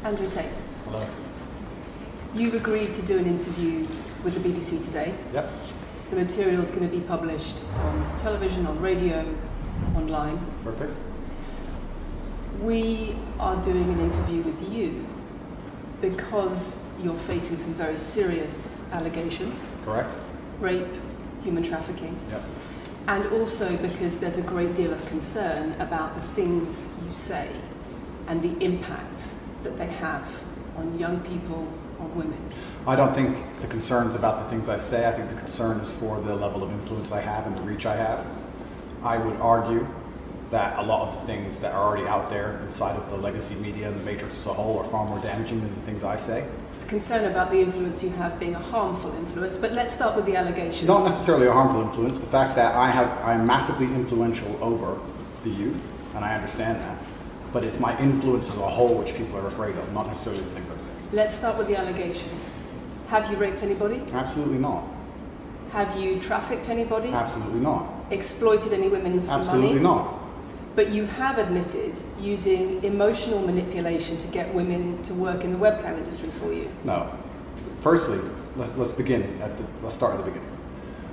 Andrew Tate. Hello. You've agreed to do an interview with the BBC today. Yep. The material is going to be published on television, on radio, online. Perfect. We are doing an interview with you because you're facing some very serious allegations. Correct. Rape, human trafficking. Yep. And also because there's a great deal of concern about the things you say and the impact that they have on young people, on women. I don't think the concern's about the things I say. I think the concern is for the level of influence I have and the reach I have. I would argue that a lot of the things that are already out there inside of the legacy media and the matrix as a whole are far more damaging than the things I say. It's the concern about the influence you have being a harmful influence, but let's start with the allegations. Not necessarily a harmful influence. The fact that I'm massively influential over the youth, and I understand that, but it's my influence as a whole which people are afraid of, not necessarily the things I say. Let's start with the allegations. Have you raped anybody? Absolutely not. Have you trafficked anybody? Absolutely not. Exploited any women for Absolutely money? not. But you have admitted using emotional manipulation to get women to work in the webcam industry for you. No. Firstly, let's begin let's start at the beginning.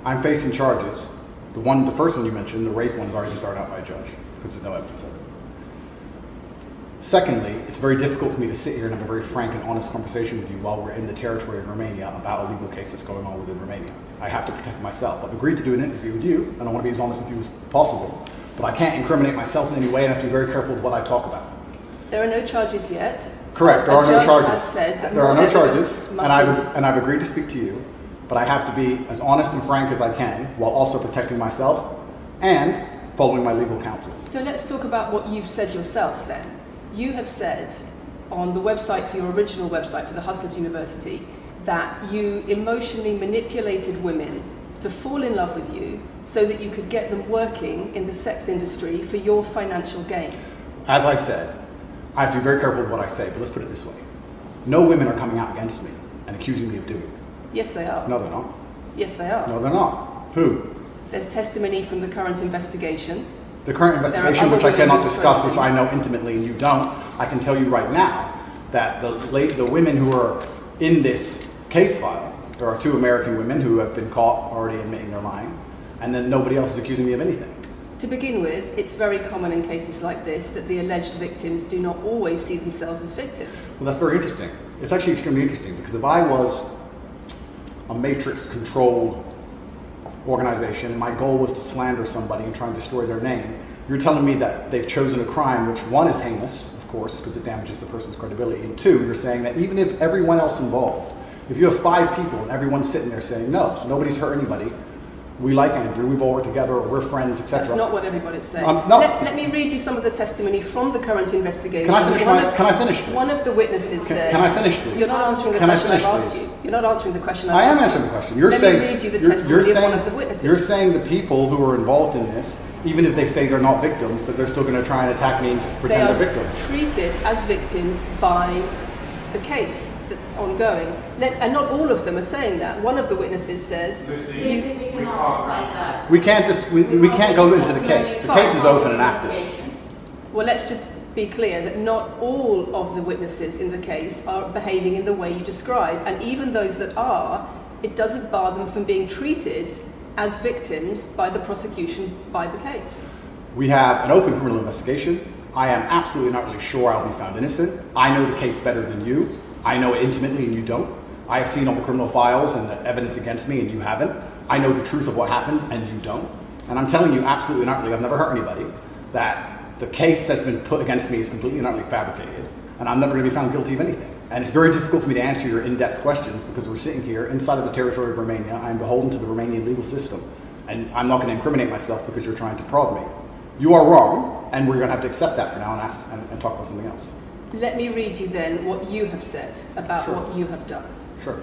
I'm facing charges. The first one you mentioned, the rape one's already been thrown out by a judge because there's no evidence of it. Secondly, it's very difficult for me to sit here and have a very frank and honest conversation with you while we're in the territory of Romania about a legal case that's going on within Romania. I have to protect myself. I've agreed to do an interview with you, and I want to be as honest with you as possible, but I can't incriminate myself in any way, and I have to be very careful with what I talk about. There are no charges yet. Correct, there are no charges. Has said that there are no charges, and and I've agreed to speak to you, but I have to be as honest and frank as I can while also protecting myself and following my legal counsel. So let's talk about what you've said yourself then. You have said on the website for your original website for the Hustlers University that you emotionally manipulated women to fall in love with you so that you could get them working in the sex industry for your financial gain. As I said, I have to be very careful with what I say, but let's put it this way. No women are coming out against me and accusing me of doing it. Yes, they are. No, they're not. Yes, they are. No, they're not. Who? There's testimony from the current investigation. The current investigation, which I cannot discuss, which I know intimately and you don't, I can tell you right now that the women who are in this case file, there are 2 American women who have been caught already admitting they're lying, and then nobody else is accusing me of anything. To begin with, it's very common in cases like this that the alleged victims do not always see themselves as victims. Well, that's very interesting. It's actually extremely interesting because if I was a matrix-controlled organization and my goal was to slander somebody and try and destroy their name, you're telling me that they've chosen a crime which, 1, is heinous, of course, because it damages the person's credibility, and 2, you're saying that even if everyone else involved, if you have 5 people and everyone's sitting there saying, no, nobody's hurt anybody, we like Andrew, we've all worked together, or we're friends, etc. That's not what everybody's saying. No. Let me read you some of the testimony from the current investigation. Can I finish this? One of the witnesses said... Can I finish, please? You're not answering the question I've asked you. You're not answering the question I've asked you. I am answering the question. Let me read you the testimony of one of the witnesses. You're saying the people who are involved in this, even if they say they're not victims, that they're still going to try and attack me and pretend they're victims. They are treated as victims by the case that's ongoing. And not all of them are saying that. One of the witnesses says... We can't go into the case. The case is open and active. Well, let's just be clear that not all of the witnesses in the case are behaving in the way you describe. And even those that are, it doesn't bar them from being treated as victims by the prosecution by the case. We have an open criminal investigation. I am absolutely not really sure I'll be found innocent. I know the case better than you. I know it intimately and you don't. I have seen all the criminal files and the evidence against me and you haven't. I know the truth of what happened and you don't. And I'm telling you absolutely not really, I've never hurt anybody, that the case that's been put against me is completely and utterly fabricated. And I'm never going to be found guilty of anything. And it's very difficult for me to answer your in-depth questions because we're sitting here inside of the territory of Romania. I'm beholden to the Romanian legal system. And I'm not going to incriminate myself because you're trying to prod me. You are wrong, and we're going to have to accept that for now and talk about something else. Let me read you then what you have said about what you have done. Sure.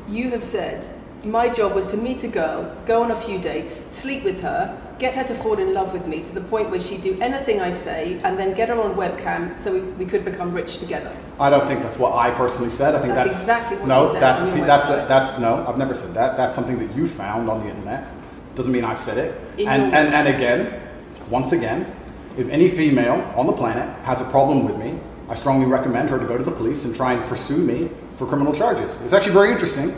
You have said, my job was to meet a girl, go on a few dates, sleep with her, get her to fall in love with me to the point where she'd do anything I say, and then get her on webcam so we could become rich together. I don't think that's what I personally said. I think that's exactly what no, you said on your website. No, I've never said that. That's something that you found on the internet. Doesn't mean I've said it. And again, once again, if any female on the planet has a problem with me, I strongly recommend her to go to the police and try and pursue me for criminal charges. It's actually very interesting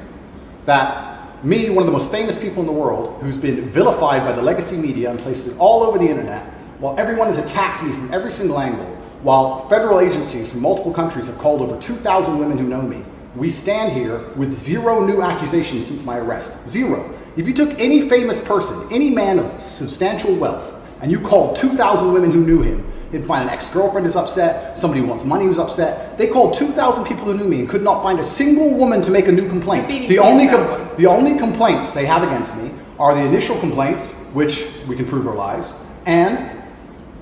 that me, one of the most famous people in the world, who's been vilified by the legacy media and placed all over the internet, while everyone has attacked me from every single angle, while federal agencies from multiple countries have called over 2,000 women who know me, we stand here with 0 new accusations since my arrest. 0. If you took any famous person, any man of substantial wealth, and you called 2,000 women who knew him, he'd find an ex-girlfriend is upset, somebody who wants money who's upset. They called 2,000 people who knew me and could not find a single woman to make a new complaint. The only complaints they have against me are the initial complaints, which we can prove are lies, and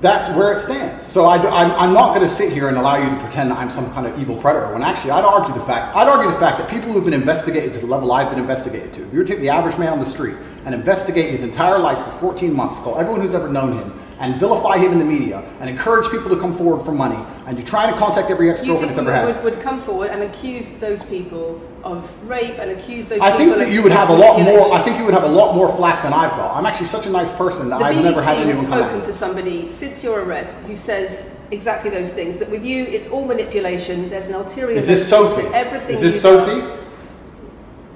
that's where it stands. So I'm not going to sit here and allow you to pretend that I'm some kind of evil predator, when actually I'd argue the fact that people who've been investigated to the level I've been investigated to, if you were to take the average man on the street and investigate his entire life for 14 months, call everyone who's ever known him, and vilify him in the media, and encourage people to come forward for money, and you try to contact every ex-girlfriend that's ever had. Would come forward and accuse those people of rape and accuse those I people think that you would have a lot more. I think you would have a lot more flack than I've got. I'm actually such a nice person that I've never had anyone come at me. The BBC has spoken to somebody since your arrest who says exactly those things. That with you, it's all manipulation. There's an ulterior. Is this Sophie? Everything. Is this Sophie?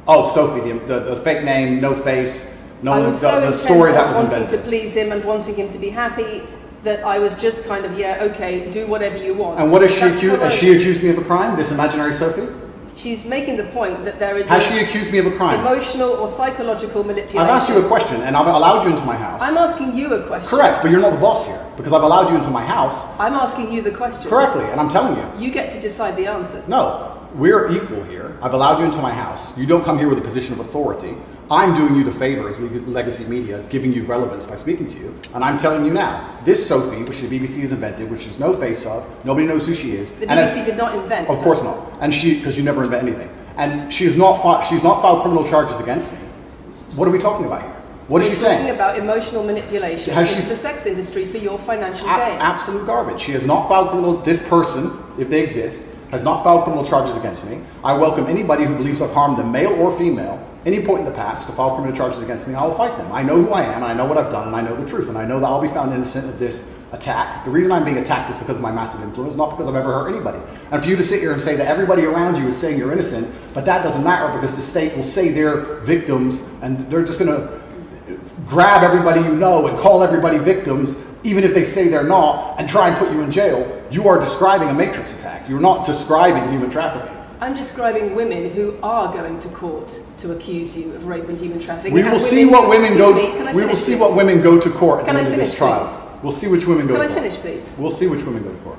Oh, it's Sophie. The fake name, no face. No, the story that was invented. Wanting to please him and wanting him to be happy, that I was just kind of, yeah, okay, do whatever you want. And what is she accused? Has she accused me of a crime? This imaginary Sophie? She's making the point that there is. Has she accused me of a crime? Emotional or psychological manipulation. I've asked you a question, and I've allowed you into my house. I'm asking you a question. Correct, but you're not the boss here because I've allowed you into my house. I'm asking you the question. Correctly, and I'm telling you. You get to decide the answers. No, we're equal here. I've allowed you into my house. You don't come here with a position of authority. I'm doing you the favor as legacy media, giving you relevance by speaking to you. And I'm telling you now, this Sophie, which the BBC has invented, which there's no face of, nobody knows who she is. The BBC did not invent. Of course not. And because you never invent anything. And she's not filed criminal charges against me. What are we talking about here? What is she saying? Talking about emotional manipulation against the sex industry for your financial gain. Absolute garbage. She has not filed this person, if they exist, has not filed criminal charges against me. I welcome anybody who believes I've harmed them, male or female, any point in the past to file criminal charges against me. I will fight them. I know who I am, and I know what I've done, and I know the truth, and I know that I'll be found innocent of this attack. The reason I'm being attacked is because of my massive influence, not because I've ever hurt anybody. And for you to sit here and say that everybody around you is saying you're innocent, but that doesn't matter because the state will say they're victims, and they're just going to grab everybody you know and call everybody victims, even if they say they're not, and try and put you in jail. You are describing a matrix attack. You're not describing human trafficking. I'm describing women who are going to court to accuse you of rape and human trafficking. We will see what women go. We will see what women go to court at the end of this trial. We'll see which women go to court. Can I finish, please? We'll see which women go to court.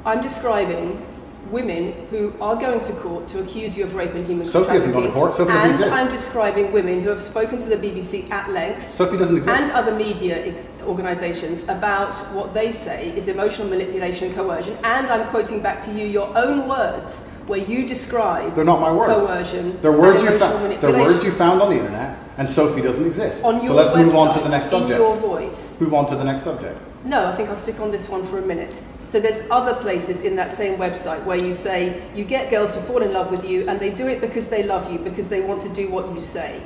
I'm describing women who are going to court to accuse you of rape and human trafficking. Sophie hasn't gone to court. Sophie doesn't exist. And I'm describing women who have spoken to the BBC at length. Sophie doesn't exist. And other media organisations about what they say is emotional manipulation and coercion. And I'm quoting back to you your own words where you describe. They're not my words. Coercion. They're words you found. They're words you found on the internet, and Sophie doesn't exist. On your so let's website, move on to the next subject. In your voice. Move on to the next subject. No, I think I'll stick on this one for a minute. So there's other places in that same website where you say you get girls to fall in love with you and they do it because they love you, because they want to do what you say.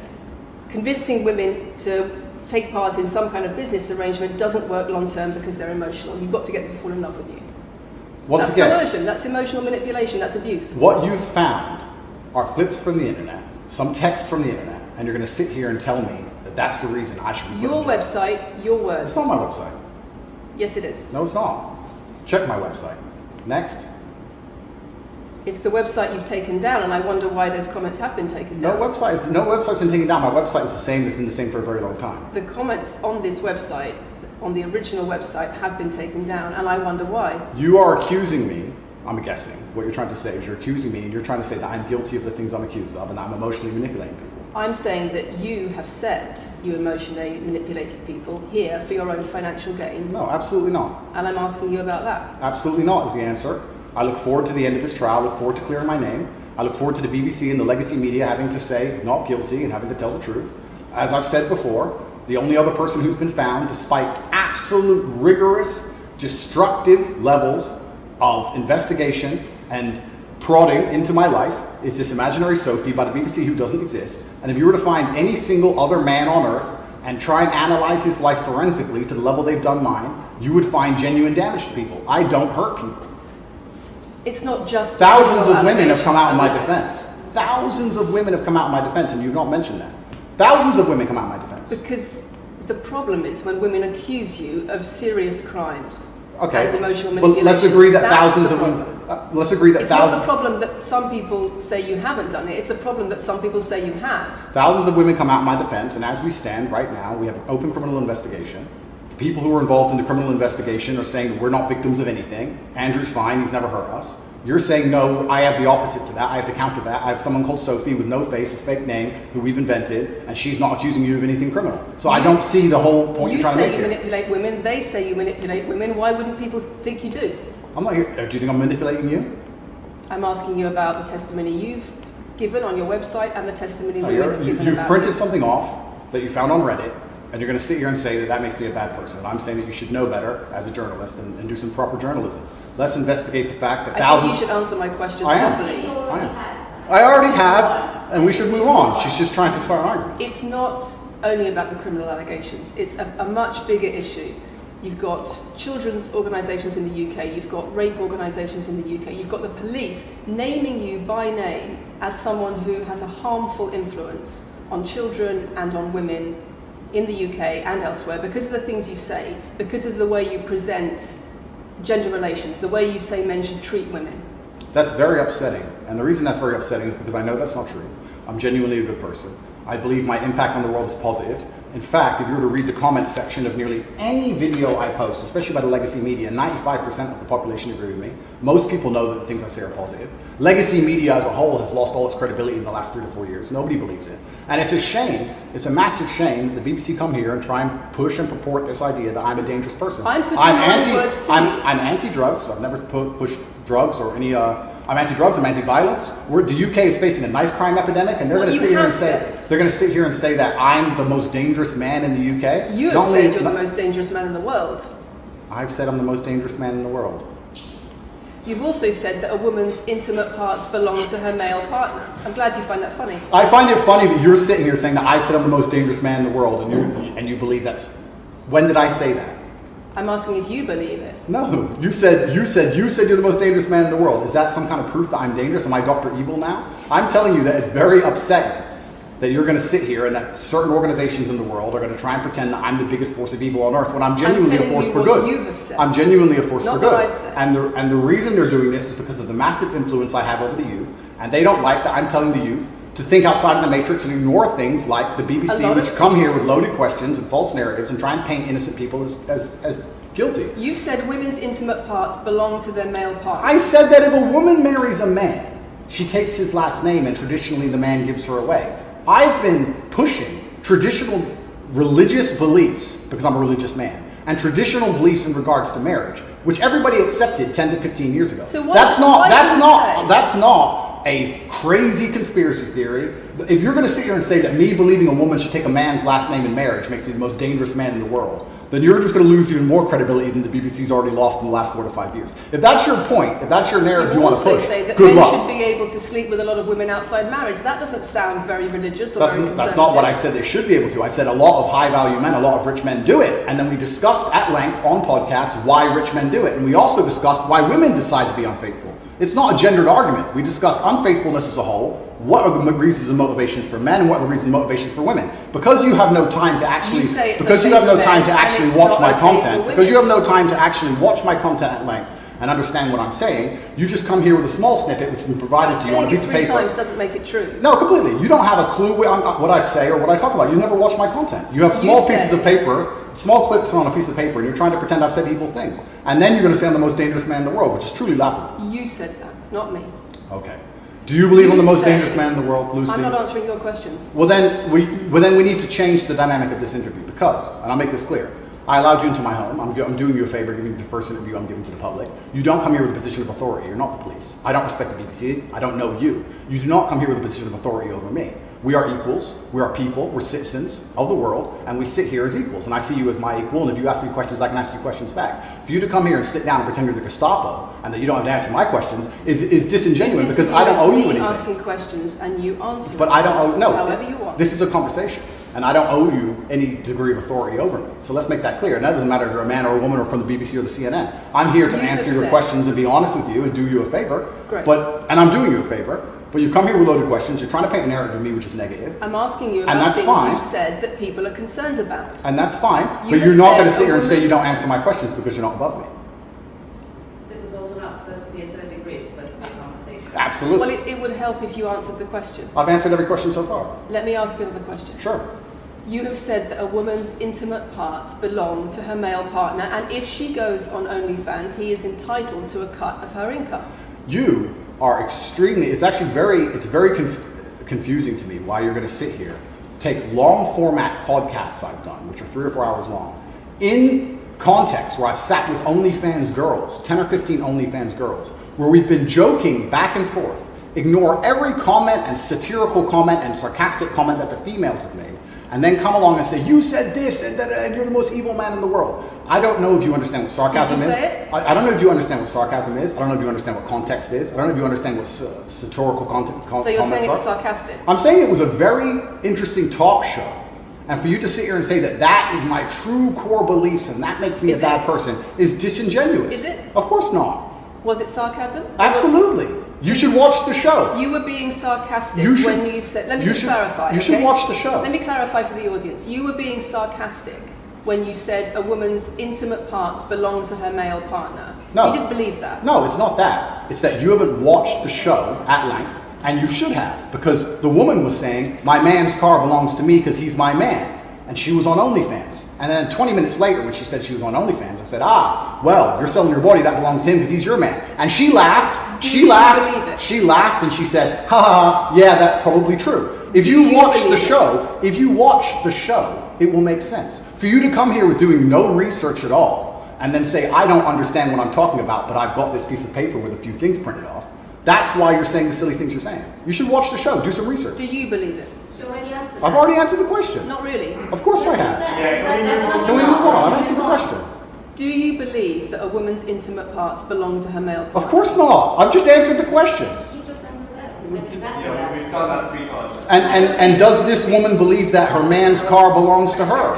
Convincing women to take part in some kind of business arrangement doesn't work long term because they're emotional. You've got to get them to fall in love with you. That's coercion, that's emotional manipulation, that's abuse. What you've found are clips from the internet, some text from the internet, and you're going to sit here and tell me that that's the reason I should be your website, your words. It's not my website. Yes, it is. No, it's not. Check my website. Next. It's the website you've taken down, and I wonder why those comments have been taken down. No website's been taken down. My website is the same. It's been the same for a very long time. The comments on this website, on the original website, have been taken down, and I wonder why. You are accusing me, I'm guessing, what you're trying to say is you're accusing me, and you're trying to say that I'm guilty of the things I'm accused of, and that I'm emotionally manipulating people. I'm saying that you have said you emotionally manipulated people here for your own financial gain. No, absolutely not. And I'm asking you about that. Absolutely not is the answer. I look forward to the end of this trial. I look forward to clearing my name. I look forward to the BBC and the legacy media having to say not guilty and having to tell the truth. As I've said before, the only other person who's been found, despite absolute rigorous, destructive levels of investigation and prodding into my life, is this imaginary Sophie by the BBC who doesn't exist. And if you were to find any single other man on earth and try and analyze his life forensically to the level they've done mine, you would find genuine damage to people. I don't hurt people. It's not just Thousands of women have allegations come out in my and defense. Thousands of women have come out in my defense, and you've not mentioned that. Thousands of women come out in my defense. Because the problem is when women accuse you of serious crimes Okay. and emotional But manipulation. let's agree that that's thousands the of women. problem. Let's agree that It's thousands. not the problem that some people say you haven't done it. It's a problem that some people say you have. Thousands of women come out in my defense, and as we stand right now, we have an open criminal investigation. The people who are involved in the criminal investigation are saying that we're not victims of anything. Andrew's fine, he's never hurt us. You're saying, no, I have the opposite to that. I have to counter that. I have someone called Sophie with no face, a fake name, who we've invented, and she's not accusing you of anything criminal. So I don't see the whole point you're trying to make You say here. you manipulate women, they say you manipulate women. Why wouldn't people think you do? I'm not here. Do you think I'm manipulating you? I'm asking you about the testimony you've given on your website and the testimony No, women have given you've about printed you. something off that you found on Reddit, and you're going to sit here and say that that makes me a bad person. I'm saying that you should know better as a journalist and do some proper journalism. Let's investigate the fact that I thousands. think you should answer my questions I am. properly. I am. I already have, and we should move on. She's just trying to start an argument. It's not only about the criminal allegations. It's a much bigger issue. You've got children's organisations in the UK, you've got rape organisations in the UK, you've got the police naming you by name as someone who has a harmful influence on children and on women in the UK and elsewhere because of the things you say, because of the way you present gender relations, the way you say men should treat women. That's very upsetting. And the reason that's very upsetting is because I know that's not true. I'm genuinely a good person. I believe my impact on the world is positive. In fact, if you were to read the comment section of nearly any video I post, especially by the legacy media, 95% of the population agree with me. Most people know that the things I say are positive. Legacy media as a whole has lost all its credibility in the last 3 to 4 years. Nobody believes it. And it's a shame, it's a massive shame that the BBC come here and try and push and purport this idea that I'm a dangerous person. I'm putting my own words to you. I'm anti-drugs. I've never pushed drugs or any. I'm anti-drugs. I'm anti-violence. The UK is facing a knife crime epidemic, and they're going to sit here and say that I'm the most dangerous man in the UK. You have said you're the most dangerous man in the world. I've said I'm the most dangerous man in the world. You've also said that a woman's intimate parts belong to her male partner. I'm glad you find that funny. I find it funny that you're sitting here saying that I've said I'm the most dangerous man in the world, and you believe that's. When did I say that? I'm asking if you believe it. No, you said you're the most dangerous man in the world. Is that some kind of proof that I'm dangerous? Am I Dr. Evil now? I'm telling you that it's very upsetting that you're going to sit here and that certain organizations in the world are going to try and pretend that I'm the biggest force of evil on earth when I'm genuinely a force for good. You have said. I'm genuinely a force Not for good. what I've said. And the reason they're doing this is because of the massive influence I have over the youth, and they don't like that I'm telling the youth to think outside the matrix and ignore things like the BBC, which come here with loaded questions and false narratives and try and paint innocent people as guilty. You said women's intimate parts belong to their male partner. I said that if a woman marries a man, she takes his last name and traditionally the man gives her away. I've been pushing traditional religious beliefs, because I'm a religious man, and traditional beliefs in regards to marriage, which everybody accepted 10 to 15 years ago. So that's not a crazy conspiracy theory. If you're going to sit here and say that me believing a woman should take a man's last name in marriage makes me the most dangerous man in the world, then you're just going to lose even more credibility than the BBC's already lost in the last 4 to 5 years. If that's your point, if that's your narrative you want to push, say that good men luck. should be able to sleep with a lot of women outside marriage. That doesn't sound very religious or very conservative. That's not what I said they should be able to. I said a lot of high-value men, a lot of rich men do it. And then we discussed at length on podcasts why rich men do it. And we also discussed why women decide to be unfaithful. It's not a gendered argument. We discussed unfaithfulness as a whole. What are the reasons and motivations for men, and what are the reasons and motivations for women? Because you have no time to actually, watch my content. Because you have no time to actually watch my content at length and understand what I'm saying. You just come here with a small snippet, which has been provided to you on a piece of paper. Saying it 3 times doesn't make it true. No, completely. You don't have a clue what I say or what I talk about. You never watch my content. You have small pieces of paper, small clips on a piece of paper, and you're trying to pretend I've said evil things. And then you're going to say I'm the most dangerous man in the world, which is truly laughable. You said that, not me. Okay. Do you believe I'm the most dangerous man in the world, Lucy? I'm not answering your questions. Well, then we need to change the dynamic of this interview because, and I'll make this clear, I allowed you into my home. I'm doing you a favor, giving you the first interview I'm giving to the public. You don't come here with a position of authority. You're not the police. I don't respect the BBC. I don't know you. You do not come here with a position of authority over me. We are equals. We are people. We're citizens of the world, and we sit here as equals. And I see you as my equal, and if you ask me questions, I can ask you questions back. For you to come here and sit down and pretend you're the Gestapo and that you don't have to answer my questions is disingenuous because I don't owe you anything. Asking questions and you answer. But I don't owe, no. However you want. This is a conversation. and I don't owe you any degree of authority over me. So let's make that clear. And that doesn't matter if you're a man or a woman or from the BBC or the CNN. I'm here to answer your questions and be honest with you and do you a favor. Great. And I'm doing you a favor. But you come here with loaded questions. You're trying to paint a narrative of me which is negative. I'm asking you about things you've said that people are concerned about. And that's fine. But you're not going to sit here and say you don't answer my questions because you're not above me. This is also not supposed to be a third degree. It's supposed to be a conversation. Absolutely. Well, it would help if you answered the question. I've answered every question so far. Let me ask another question. Sure. You have said that a woman's intimate parts belong to her male partner, and if she goes on OnlyFans, he is entitled to a cut of her income. You are extremely, it's very confusing to me why you're going to sit here, take long format podcasts I've done, which are 3 or 4 hours long, in context where I've sat with OnlyFans girls, 10 or 15 OnlyFans girls, where we've been joking back and forth, ignore every comment and satirical comment and sarcastic comment that the females have made, and then come along and say, you said this, and you're the most evil man in the world. I don't know if you understand what sarcasm is. Did you say it? I don't know if you understand what sarcasm is. I don't know if you understand what context is. I don't know if you understand what satirical comments are. So you're saying it was sarcastic? I'm saying it was a very interesting talk show. And for you to sit here and say that that is my true core beliefs and that makes me a bad person is disingenuous. Is it? Of course not. Was it sarcasm? Absolutely. You should watch the show. You were being sarcastic when you said... Let me just clarify. You should watch the show. Let me clarify for the audience. You were being sarcastic when you said a woman's intimate parts belong to her male partner. No. You didn't believe that. No, it's not that. It's that you haven't watched the show at length, and you should have, because the woman was saying, my man's car belongs to me because he's my man. And she was on OnlyFans. And then 20 minutes later, when she said she was on OnlyFans, I said, well, you're selling your body, that belongs to him because he's your man. And she laughed. She laughed, and she said, yeah, that's probably true. If you watch the show, it will make sense. For you to come here with doing no research at all, and then say, I don't understand what I'm talking about, but I've got this piece of paper with a few things printed off, that's why you're saying the silly things you're saying. You should watch the show, do some research. Do you believe it? You already answered I've already answered the question. Not really. Of course I have. Can we move on? I've answered the question. Do you believe that a woman's intimate parts belong to her male partner? Of course not. I've just answered the question. You just answered that. You said exactly that. We've done that 3 times. And does this woman believe that her man's car belongs to her?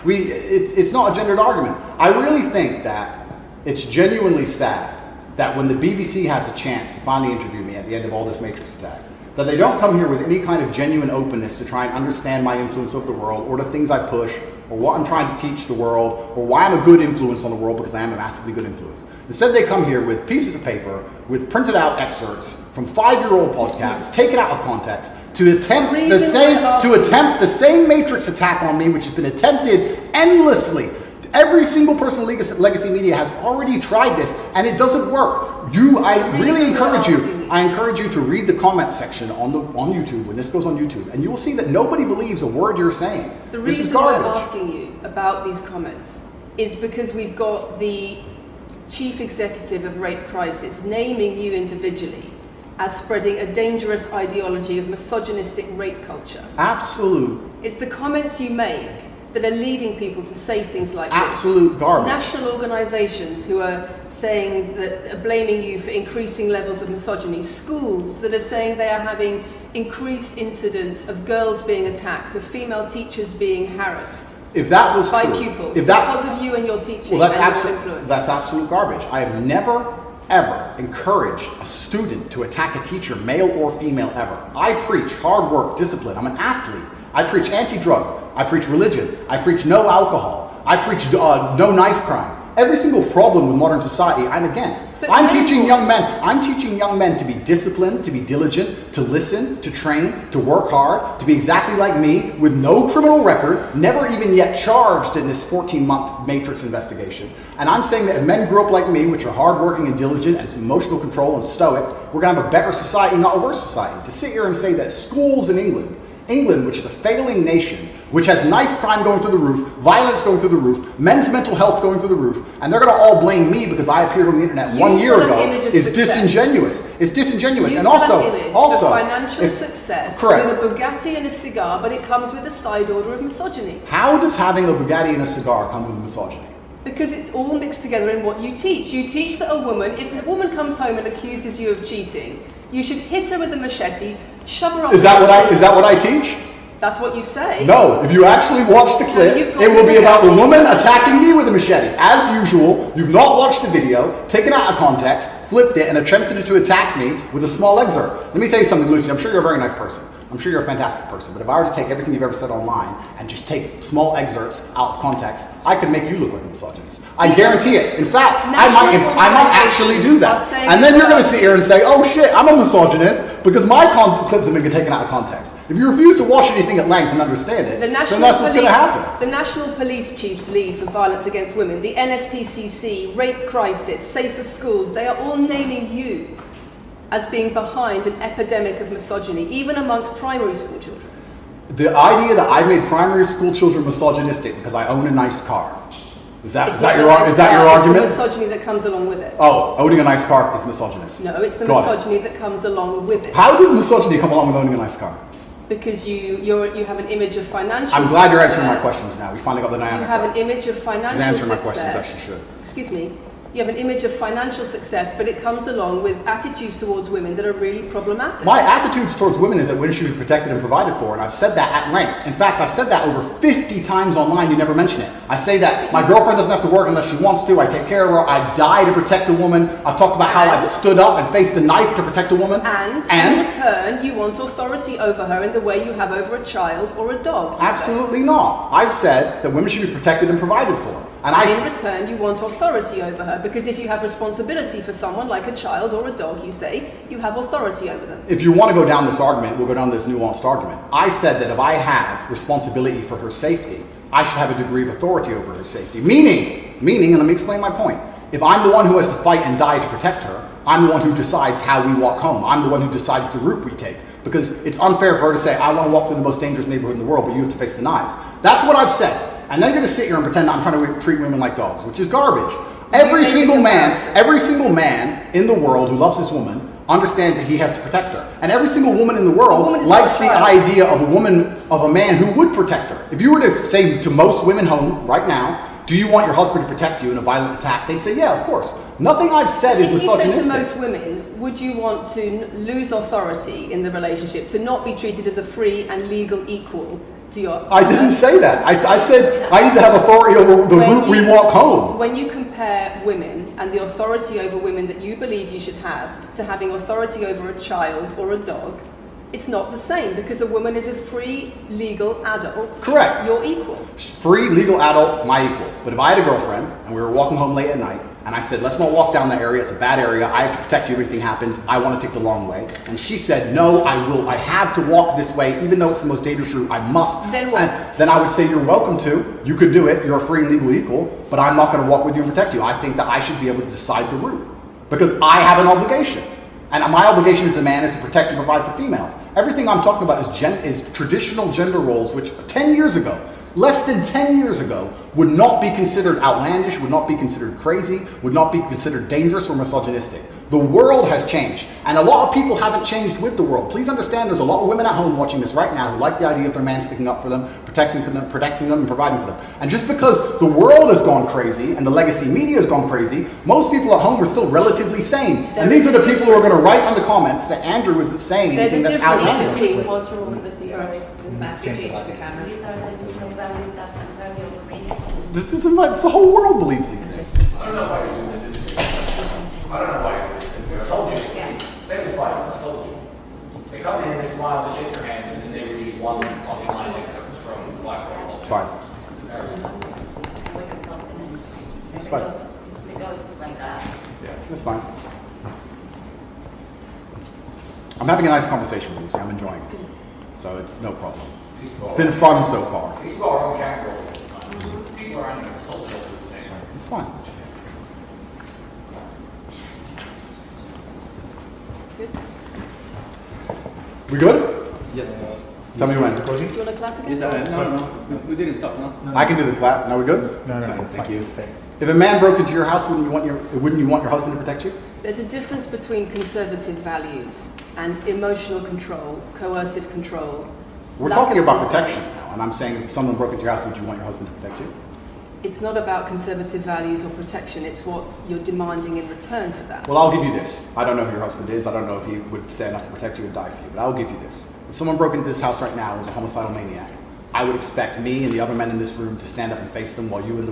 It's not a gendered argument. I really think that it's genuinely sad that when the BBC has a chance to finally interview me at the end of all this Matrix attack, that they don't come here with any kind of genuine openness to try and understand my influence over the world or the things I push or what I'm trying to teach the world or why I'm a good influence on the world, because I am a massively good influence. Instead, they come here with pieces of paper with printed out excerpts from 5-year-old podcasts, taken out of context, to attempt the same Matrix attack on me, which has been attempted endlessly. Every single person in legacy media has already tried this, and it doesn't work. I encourage you to read the comment section on YouTube when this goes on YouTube, and you will see that nobody believes a word you're saying. The This is reason I'm garbage. asking you about these comments is because we've got the chief executive of Rape Crisis naming you individually as spreading a dangerous ideology of misogynistic rape culture. Absolute It's the comments you make that are leading people to say things like absolute garbage. National organisations who are saying that are blaming you for increasing levels of misogyny. Schools that are saying they are having increased incidents of girls being attacked, of female teachers being harassed. If that was by true, pupils, if that, because of you and your teaching. well, and that's absolute garbage. I have never, ever encouraged a student to attack a teacher, male or female, ever. I preach hard work, discipline. I'm an athlete. I preach anti-drug. I preach religion. I preach no alcohol. I preach no knife crime. Every single problem with modern society, I'm against. I'm teaching young men to be disciplined, to be diligent, to listen, to train, to work hard, to be exactly like me, with no criminal record, never even yet charged in this 14-month Matrix investigation. And I'm saying that if men grew up like me, which are hardworking and diligent and some emotional control and stoic, we're going to have a better society, not a worse society. To sit here and say that schools in England, which is a failing nation, which has knife crime going through the roof, violence going through the roof, men's mental health going through the roof, and they're going to all blame me because I appeared on the internet 1 year ago, is disingenuous. It's disingenuous. And also, financial success correct. With a Bugatti and a cigar, but it comes with a side order of misogyny. How does having a Bugatti and a cigar come with misogyny? Because it's all mixed together in what you teach. You teach that if a woman comes home and accuses you of cheating, you should hit her with a machete, shove her off. Is that what I teach? That's what you say. No, if you actually watch the clip, it will be about the woman attacking me with a machete. As usual, you've not watched the video, taken it out of context, flipped it, and attempted to attack me with a small excerpt. Let me tell you something, Lucy. I'm sure you're a very nice person. I'm sure you're a fantastic person. But if I were to take everything you've ever said online and just take small excerpts out of context, I could make you look like a misogynist. I guarantee it. In fact, I might actually do that. And then you're going to sit here and say, oh shit, I'm a misogynist because my clips have been taken out of context. If you refuse to watch anything at length and understand it, then that's what's going to happen. The National Police Chiefs League for Violence Against Women, the NSPCC, Rape Crisis, Safer Schools, they are all naming you as being behind an epidemic of misogyny, even amongst primary school children. The idea that I made primary school children misogynistic because I own a nice car. Is that your argument? It's the misogyny that comes along with it. Oh, owning a nice car is misogynist. No, it's the misogyny that comes along with it. How does misogyny come along with owning a nice car? Because you have an image of financial I'm glad you're answering my questions now. We finally got the dynamic. You have an image of financial success. She's answering my questions as she should. Excuse me. You have an image of financial success, but it comes along with attitudes towards women that are really problematic. My attitudes towards women is that women should be protected and provided for, and I've said that at length. In fact, I've said that over 50 times online, you never mention it. I say that my girlfriend doesn't have to work unless she wants to, I take care of her, I die to protect a woman. I've talked about how I've stood up and faced a knife to protect a woman. And in return, you want authority over her in the way you have over a child or a dog. Absolutely not. I've said that women should be protected and provided for. And in return, you want authority over her, because if you have responsibility for someone like a child or a dog, you say, you have authority over them. If you want to go down this argument, we'll go down this nuanced argument. I said that if I have responsibility for her safety, I should have a degree of authority over her safety. Meaning, and let me explain my point. If I'm the one who has to fight and die to protect her, I'm the one who decides how we walk home. I'm the one who decides the route we take. Because it's unfair for her to say, I want to walk through the most dangerous neighborhood in the world, but you have to face the knives. That's what I've said. And then you're going to sit here and pretend I'm trying to treat women like dogs, which is garbage. Every single man in the world who loves his woman understands that he has to protect her. And every single woman in the world likes the idea of a man who would protect her. If you were to say to most women home right now, do you want your husband to protect you in a violent attack? They'd say, yeah, of course. Nothing I've said is misogynistic. If you said to most women, would you want to lose authority in the relationship, to not be treated as a free and legal equal to your... I didn't say that. I said I need to have authority over the route we walk home. When you compare women and the authority over women that you believe you should have to having authority over a child or a dog, it's not the same, because a woman is a free, legal adult. Correct. You're equal. Free, legal adult, my equal. But if I had a girlfriend and we were walking home late at night and I said, let's not walk down that area, it's a bad area, I have to protect you if anything happens, I want to take the long way. And she said, no, I have to walk this way, even though it's the most dangerous route, I must. Then what? And then I would say, you're welcome to, you could do it, you're a free and legal equal, but I'm not going to walk with you and protect you. I think that I should be able to decide the route, because I have an obligation. And my obligation as a man is to protect and provide for females. Everything I'm talking about is traditional gender roles, which 10 years ago, less than 10 years ago, would not be considered outlandish, would not be considered crazy, would not be considered dangerous or misogynistic. The world has changed, and a lot of people haven't changed with the world. Please understand, there's a lot of women at home watching this right now who like the idea of their man sticking up for them, protecting them, and providing for them. And just because the world has gone crazy and the legacy media has gone crazy, most people at home are still relatively sane. And these are the people who are going to write on the comments that Andrew isn't saying anything that's outlandish. Pause for a moment, Lucy. Sorry. Matthew changed the camera. These are the two values that Antonio over me. It's the whole world believes these things. I don't know why you're doing this. I don't know why you're doing this. I told you. Say this twice. I told you. They come in, they smile, they shake their hands, and then they read one fucking line excerpts from Blackboard. It's fine. It's fine. It goes like that. Yeah, that's fine. I'm having a nice conversation with you, so I'm enjoying it. So it's no problem. It's been fun so far. These people are on camera all this time. People are on here. It's told you today. It's fine. We good? Yes. Tell me when. Do you want to clap again? Yes, I am. No, we didn't stop, no? I can do the clap. Now we good? No, thank you. If a man broke into your house, wouldn't you want your husband to protect you? There's a difference between conservative values and emotional control, coercive control. We're lack talking of about consent. protection now, and I'm saying if someone broke into your house, would you want your husband to protect you? It's not about conservative values or protection, it's what you're demanding in return for that. Well, I'll give you this. I don't know who your husband is. I don't know if he would stand up to protect you and die for you, but I'll give you this. If someone broke into this house right now and was a homicidal maniac, I would expect me and the other men in this room to stand up and face them while you and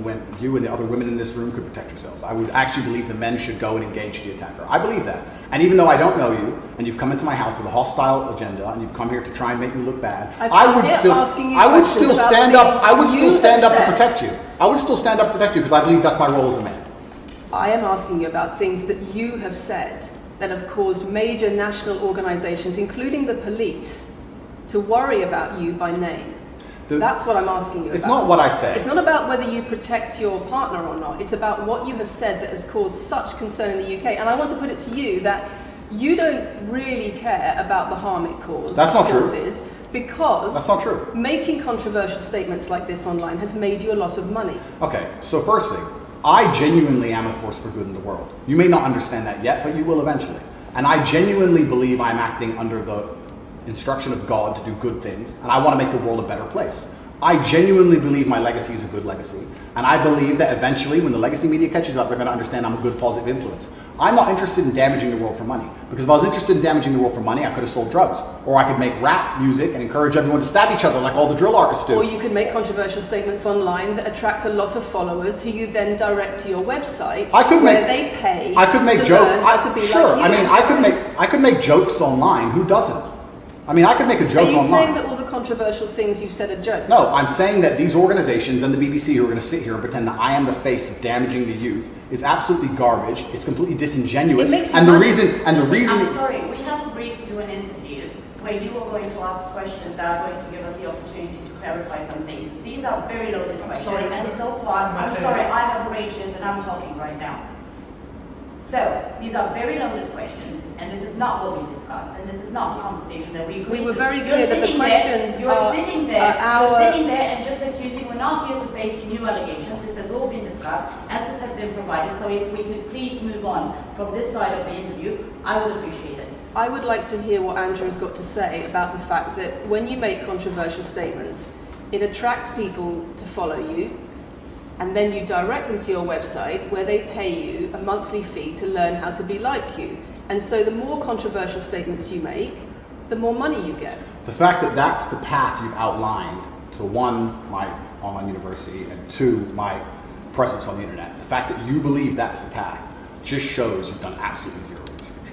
the other women in this room could protect yourselves. I would actually believe the men should go and engage the attacker. I believe that. And even though I don't know you, and you've come into my house with a hostile agenda, and you've come here to try and make me look bad, I would still stand up to protect you. I would still stand up to protect you because I believe that's my role as a man. I am asking you about things that you have said that have caused major national organizations, including the police, to worry about you by name. That's what I'm asking you about. It's not what I say. It's not about whether you protect your partner or not. It's about what you have said that has caused such concern in the UK. And I want to put it to you that you don't really care about the harm it causes. That's not true. Because that's not true. Making controversial statements like this online has made you a lot of money. Okay, so first thing, I genuinely am a force for good in the world. You may not understand that yet, but you will eventually. And I genuinely believe I'm acting under the instruction of God to do good things, and I want to make the world a better place. I genuinely believe my legacy is a good legacy, and I believe that eventually when the legacy media catches up, they're going to understand I'm a good positive influence. I'm not interested in damaging the world for money, because if I was interested in damaging the world for money, I could have sold drugs, or I could make rap music and encourage everyone to stab each other like all the drill artists do. Or you could make controversial statements online that attract a lot of followers who you then direct to your website where they pay I could make to learn how to be sure, like you. I mean, I could make jokes online. Who doesn't? I mean, I could make a joke online. Are you saying that all the controversial things you've said are jokes? No, I'm saying that these organizations and the BBC who are going to sit here and pretend that I am the face of damaging the youth is absolutely garbage. It's completely disingenuous. I'm sorry, we have agreed to do an interview where you are going to ask questions that are going to give us the opportunity to clarify some things. These are very loaded questions. And so far, I'm sorry, I have arranged this and I'm talking right now. So, these are very loaded questions, and this is not what we discussed, and this is not the conversation that we agreed to. We were very clear that the questions You're sitting there and just accusing, we're not here to face new allegations, this has all been discussed, answers have been provided, so if we could please move on from this side of the interview, I would appreciate it. I would like to hear what Andrew's got to say about the fact that when you make controversial statements, it attracts people to follow you, and then you direct them to your website where they pay you a monthly fee to learn how to be like you. And so the more controversial statements you make, the more money you get. The fact that that's the path you've outlined to one, my online university, and two, my presence on the internet, the fact that you believe that's the path just shows you've done absolutely zero research.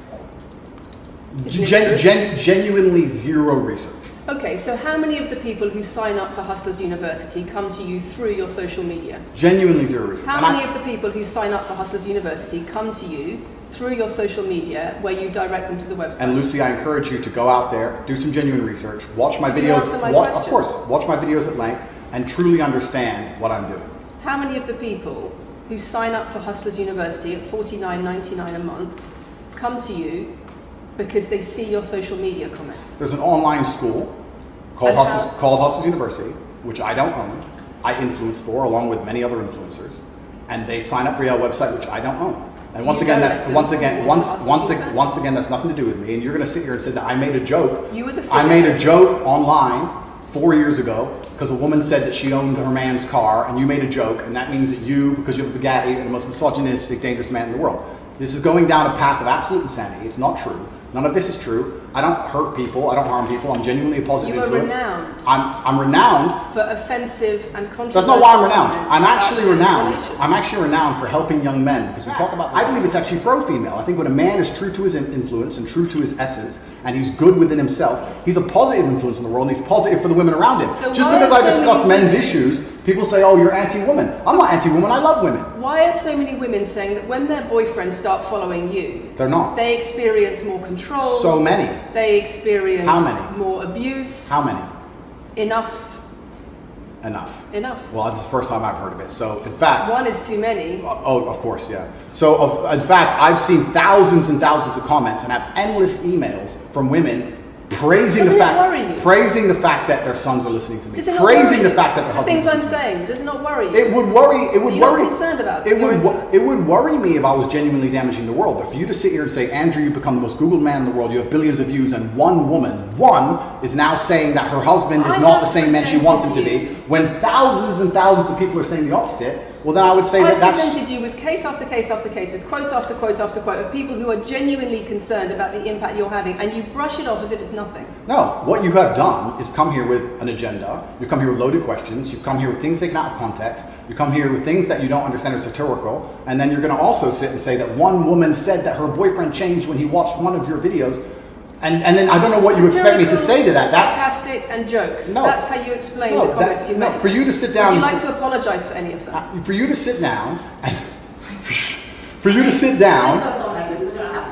Genuinely zero research. Okay, so how many of the people who sign up for Hustlers University come to you through your social media? Genuinely zero research. How many of the people who sign up for Hustlers University come to you through your social media where you direct them to the website? And Lucy, I encourage you to go out there, do some genuine research, watch my videos, of course, watch my videos at length, and truly understand what I'm doing. How many of the people who sign up for Hustlers University at $49.99 a month come to you because they see your social media comments? There's an online school called Hustlers University, which I don't own. I influence for, along with many other influencers, and they sign up via a website which I don't own. And once again, that's nothing to do with me. And you're going to sit here and say that I made a joke. I made a joke online 4 years ago because a woman said that she owned her man's car, and you made a joke, and that means that you, because you have a Bugatti, are the most misogynistic, dangerous man in the world. This is going down a path of absolute insanity. It's not true. None of this is true. I don't hurt people. I don't harm people. I'm genuinely a positive influence. You are renowned. I'm renowned for offensive and controversial. That's not why I'm renowned. I'm actually renowned. I'm actually renowned for helping young men, because we talk about. I believe it's actually pro-female. I think when a man is true to his influence and true to his essence, and he's good within himself, he's a positive influence in the world, and he's positive for the women around him. So just because I discuss men's issues, people say, "Oh, you're anti-woman." I'm not anti-woman. I love women. Why are so many women saying that when their boyfriends start following you, they're not? They experience more control. So many. They experience How many? More abuse. How many? Enough. Well, this is the first time I've heard of it. So, in fact, one is too many. Oh, of course, yeah. So, in fact, I've seen thousands and thousands of comments and have endless emails from women praising the fact that their sons are listening to me, praising the fact that their husbands. The things I'm saying, does it not worry you? It would worry. It would worry. You're not concerned about it. It would worry me if I was genuinely damaging the world. But for you to sit here and say, Andrew, you've become the most Googled man in the world. You have billions of views, and one woman is now saying that her husband is not the same man she wants him to be. When thousands and thousands of people are saying the opposite, well then I would say I've that's... presented you with case after case after case, with quote after quote after quote of people who are genuinely concerned about the impact you're having, and you brush it off as if it's nothing. No, what you have done is come here with an agenda, you've come here with loaded questions, you've come here with things taken out of context, you come here with things that you don't understand are satirical, and then you're going to also sit and say that one woman said that her boyfriend changed when he watched one of your videos, and then I don't know what you expect me to say to that. That's sarcastic and jokes. No. That's how you explain the comments you make. For you to sit down... Would you like to apologise for any of them? For you to sit down, and for you to sit down...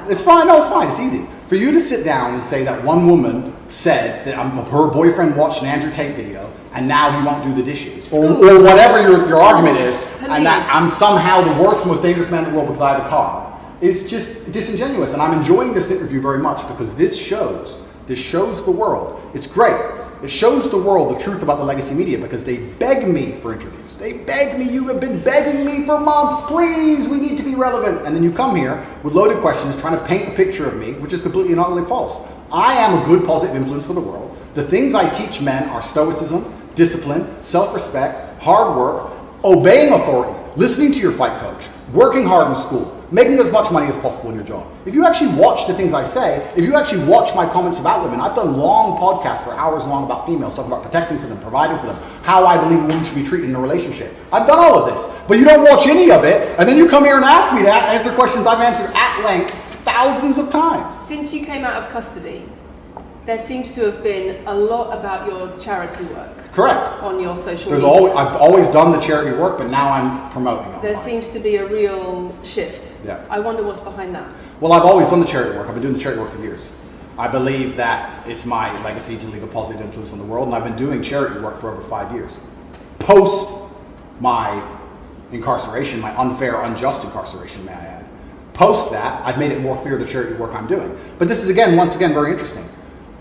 It's fine, no, it's fine, it's easy. For you to sit down and say that one woman said that her boyfriend watched an Andrew Tate video and now he won't do the dishes, or whatever your argument is, and that I'm somehow the worst, most dangerous man in the world because I have a car, is just disingenuous. And I'm enjoying this interview very much because this shows the world. It's great. It shows the world the truth about the legacy media because they beg me for interviews. They beg me, you have been begging me for months, please, we need to be relevant. And then you come here with loaded questions trying to paint a picture of me, which is completely and utterly false. I am a good positive influence for the world. The things I teach men are stoicism, discipline, self-respect, hard work, obeying authority, listening to your fight coach, working hard in school, making as much money as possible in your job. If you actually watch the things I say, if you actually watch my comments about women, I've done long podcasts for hours long about females, talking about protecting for them, providing for them, how I believe a woman should be treated in a relationship. I've done all of this, but you don't watch any of it, and then you come here and ask me to answer questions I've answered at length thousands of times. Since you came out of custody, there seems to have been a lot about your charity work. Correct. On your social media. I've always done the charity work, but now I'm promoting it. There seems to be a real shift. Yeah. I wonder what's behind that. Well, I've always done the charity work. I've been doing the charity work for years. I believe that it's my legacy to leave a positive influence on the world, and I've been doing charity work for over 5 years. Post my incarceration, my unfair, unjust incarceration, may I add. Post that, I've made it more clear the charity work I'm doing. But this is, once again, very interesting.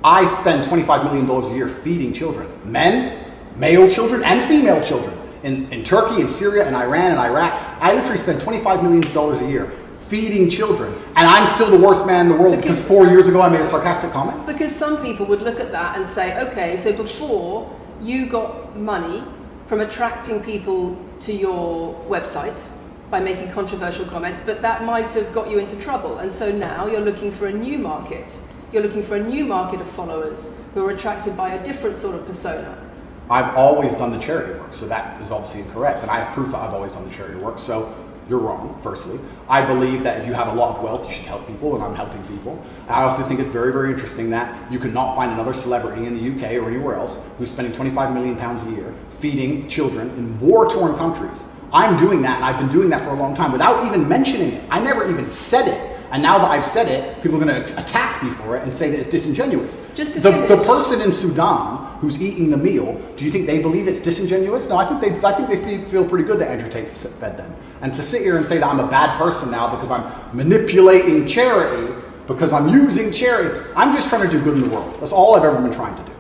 I spend $25 million a year feeding children. Men, male children, and female children. In Turkey, in Syria, in Iran, and Iraq. I literally spend $25 million a year feeding children. And I'm still the worst man in the world because 4 years ago I made a sarcastic comment? Because some people would look at that and say, okay, so before you got money from attracting people to your website by making controversial comments, but that might have got you into trouble. And so now you're looking for a new market. You're looking for a new market of followers who are attracted by a different sort of persona. I've always done the charity work, so that is obviously incorrect. And I have proof that I've always done the charity work, so you're wrong, firstly. I believe that if you have a lot of wealth, you should help people, and I'm helping people. I also think it's very, very interesting that you could not find another celebrity in the UK or anywhere else who's spending £25 million a year feeding children in war-torn countries. I'm doing that, and I've been doing that for a long time without even mentioning it. I never even said it. And now that I've said it, people are going to attack me for it and say that it's disingenuous. The person in Sudan who's eating the meal, do you think they believe it's disingenuous? No, I think they feel pretty good that Andrew Tate fed them. And to sit here and say that I'm a bad person now because I'm manipulating charity, because I'm using charity, I'm just trying to do good in the world. That's all I've ever been trying to do.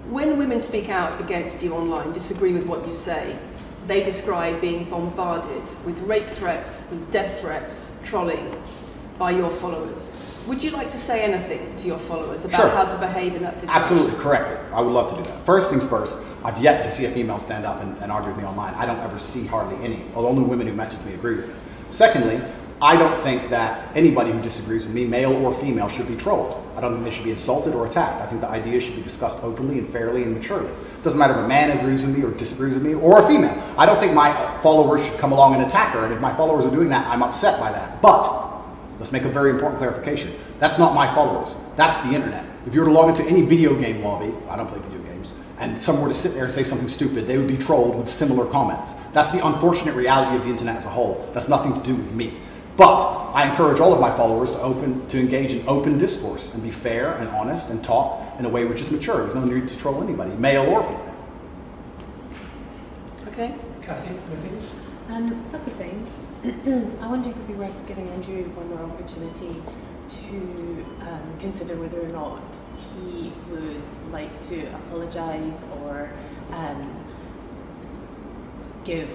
When women speak out against you online, disagree with what you say, they describe being bombarded with rape threats, with death threats, trolling by your followers. Would you like to say anything to your followers about how to behave in that situation? Absolutely, correctly. I would love to do that. First things first, I've yet to see a female stand up and argue with me online. I don't ever see hardly any. Only women who message me agree with me. Secondly, I don't think that anybody who disagrees with me, male or female, should be trolled. I don't think they should be insulted or attacked. I think the ideas should be discussed openly and fairly and maturely. It doesn't matter if a man agrees with me or disagrees with me, or a female. I don't think my followers should come along and attack her, and if my followers are doing that, I'm upset by that. But let's make a very important clarification. That's not my followers. That's the internet. If you were to log into any video game lobby, I don't play video games, and someone were to sit there and say something stupid, they would be trolled with similar comments. That's the unfortunate reality of the internet as a whole. That's nothing to do with me. But I encourage all of my followers to engage in open discourse and be fair and honest and talk in a way which is mature. There's no need to troll anybody, male or female. Okay. Kathy, anything? A couple of things. I wonder if it would be worth giving Andrew one more opportunity to consider whether or not he would like to apologise or give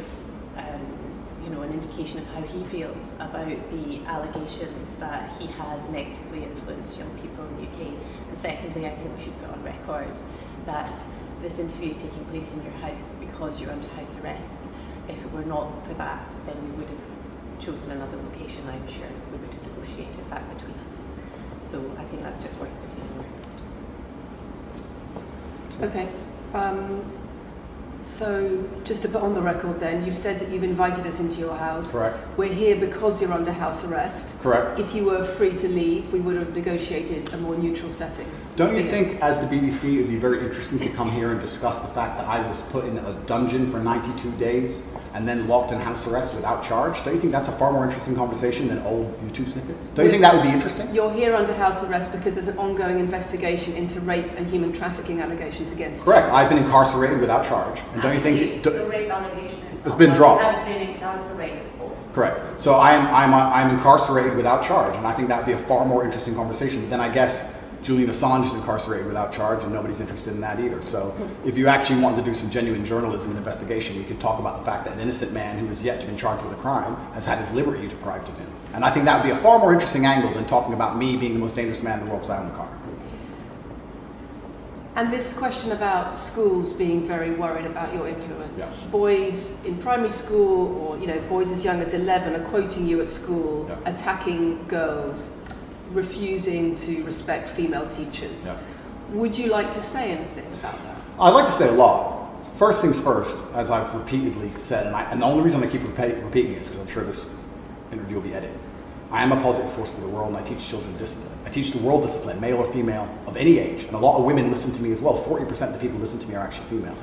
an indication of how he feels about the allegations that he has negatively influenced young people in the UK. And secondly, I think we should put on record that this interview is taking place in your house because you're under house arrest. if it were not for that, then we would have chosen another location, I'm sure. We would have negotiated that between us. So I think that's just worth putting in the record. Okay. So just to put on the record then, you've said that you've invited us into your house. Correct. We're here because you're under house arrest. Correct. If you were free to leave, we would have negotiated a more neutral setting. Don't you think, as the BBC, it would be very interesting to come here and discuss the fact that I was put in a dungeon for 92 days and then locked in house arrest without charge? Don't you think that's a far more interesting conversation than old YouTube snippets? Don't you think that would be interesting? You're here under house arrest because there's an ongoing investigation into rape and human trafficking allegations against you. Correct. I've been incarcerated without charge. And don't you think the rape allegation is it's been dropped? Has been incarcerated for. Correct. So I'm incarcerated without charge, and I think that would be a far more interesting conversation than, I guess, Julian Assange is incarcerated without charge, and nobody's interested in that either. So if you actually wanted to do some genuine journalism and investigation, we could talk about the fact that an innocent man who is yet to be charged with a crime has had his liberty deprived of him. And I think that would be a far more interesting angle than talking about me being the most dangerous man in the world because I own a car. And this question about schools being very worried about your influence. Yeah. Boys in primary school, or boys as young as 11 are quoting you at school, Yeah. attacking girls, refusing to respect female teachers. Yeah. Would you like to say anything about that? I'd like to say a lot. First things first, as I've repeatedly said, and the only reason I keep repeating it is because I'm sure this interview will be edited. I am a positive force for the world, and I teach children discipline. I teach the world discipline, male or female, of any age. And a lot of women listen to me as well. 40% of the people who listen to me are actually female.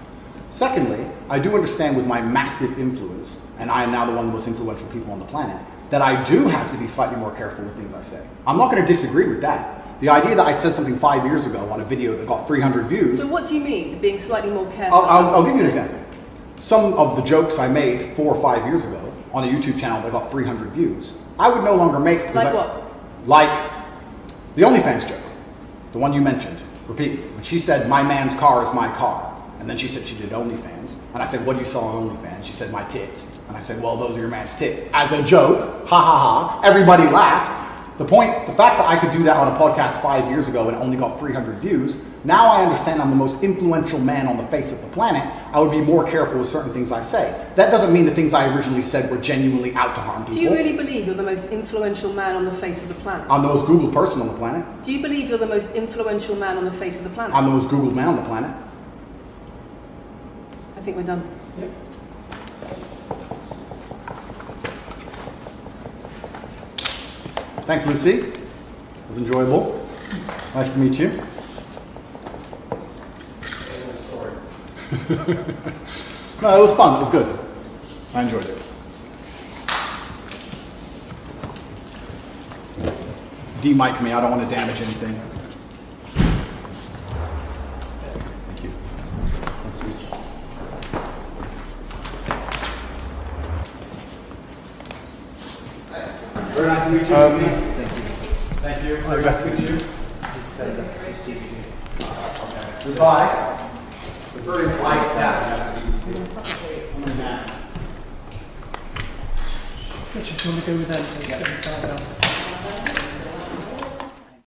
Secondly, I do understand with my massive influence, and I am now the one of the most influential people on the planet, that I do have to be slightly more careful with things I say. I'm not going to disagree with that. The idea that I said something 5 years ago on a video that got 300 views... So what do you mean, being slightly more careful? I'll give you an example. Some of the jokes I made 4 or 5 years ago on a YouTube channel that got 300 views, I would no longer make... Like what? Like the OnlyFans joke, the one you mentioned repeatedly. When she said, my man's car is my car. And then she said she did OnlyFans. And I said, what do you sell on OnlyFans? She said, my tits. And I said, well, those are your man's tits. As a joke, ha ha ha, everybody laughed. The fact that I could do that on a podcast 5 years ago and only got 300 views, now I understand I'm the most influential man on the face of the planet. I would be more careful with certain things I say. That doesn't mean the things I originally said were genuinely out to harm people. Do you really believe you're the most influential man on the face of the planet? I'm the most Googled person on the planet. Do you believe you're the most influential man on the face of the planet? I'm the most Googled man on the planet. I think we're done. Yep. Thanks, Lucy. It was enjoyable. Nice to meet you. No, it was fun. It was good. I enjoyed it. De-mic me. I don't want to damage anything. Thank you. Very nice to meet you. Thank you. Thank you. Very nice to meet you. Goodbye. It's a very polite staff. Richard, do you want to go with them?